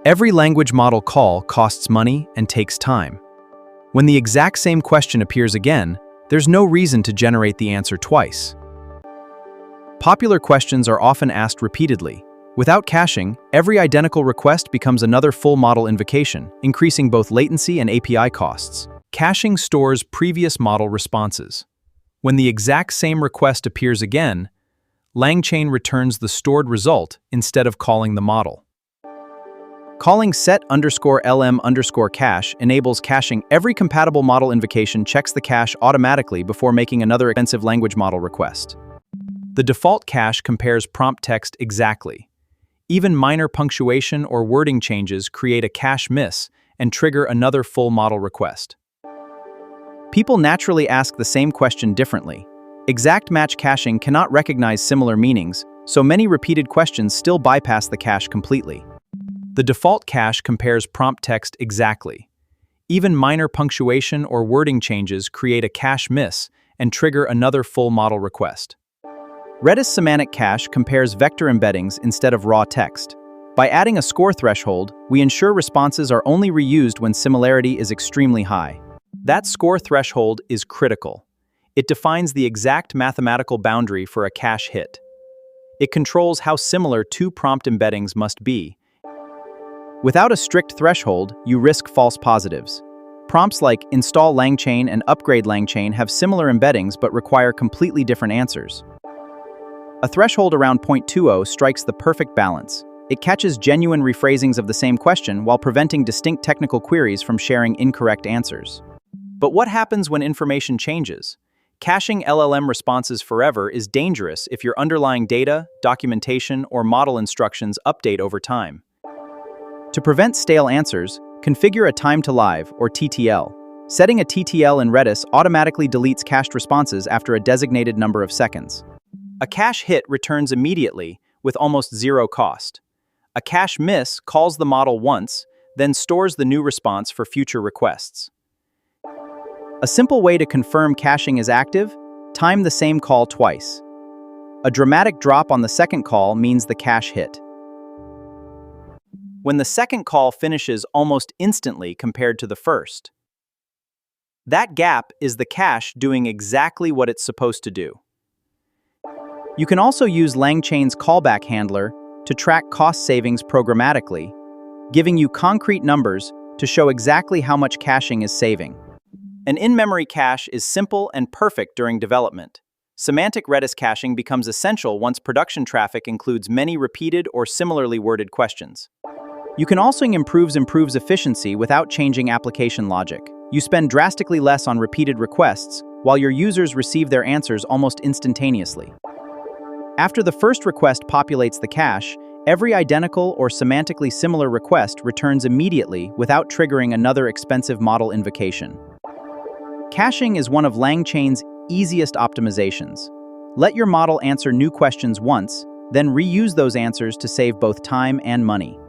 Every language model call costs money and takes time. When the exact same question appears again, there's no reason to generate the answer twice. Popular questions are often asked repeatedly. Without caching, every identical request becomes another full model invocation, increasing both latency and API costs. Caching stores previous model responses. When the exact same request appears again, LangChain returns the stored result instead of calling the model. Calling set_lm_cache enables caching. Every compatible model invocation checks the cache automatically before making another expensive language model request. The default cache compares prompt text exactly. Even minor punctuation or wording changes create a cache miss and trigger another full model request. People naturally ask the same question differently. Exact match caching cannot recognize similar meanings, so many repeated questions still bypass the cache completely. The default cache compares prompt text exactly. Even minor punctuation or wording changes create a cache miss and trigger another full model request. Redis Semantic Cache compares vector embeddings instead of raw text. By adding a score threshold, we ensure responses are only reused when similarity is extremely high. That score threshold is critical. It defines the exact mathematical boundary for a cache hit. It controls how similar two prompt embeddings must be. Without a strict threshold, you risk false positives. Prompts like install LangChain and upgrade LangChain have similar embeddings but require completely different answers. A threshold around 0.20 strikes the perfect balance. It catches genuine rephrasings of the same question while preventing distinct technical queries from sharing incorrect answers. But what happens when information changes? Caching LLM responses forever is dangerous if your underlying data, documentation, or model instructions update over time. To prevent stale answers, configure a time to live, or TTL. Setting a TTL in Redis automatically deletes cached responses after a designated number of seconds. A cache hit returns immediately, with almost zero cost. A cache miss calls the model once, then stores the new response for future requests. A simple way to confirm caching is active: time the same call twice. A dramatic drop on the second call means the cache hit. When the second call finishes almost instantly compared to the first, that gap is the cache doing exactly what it's supposed to do. You can also use LangChain's callback handler to track cost savings programmatically, giving you concrete numbers to show exactly how much caching is saving. An in-memory cache is simple and perfect during development. Semantic Redis caching becomes essential once production traffic includes many repeated or similarly worded questions. You can also improve efficiency without changing application logic. You spend drastically less on repeated requests, while your users receive their answers almost instantaneously. After the first request populates the cache, every identical or semantically similar request returns immediately without triggering another expensive model invocation. Caching is one of LangChain's easiest optimizations. Let your model answer new questions once, then reuse those answers to save both time and money.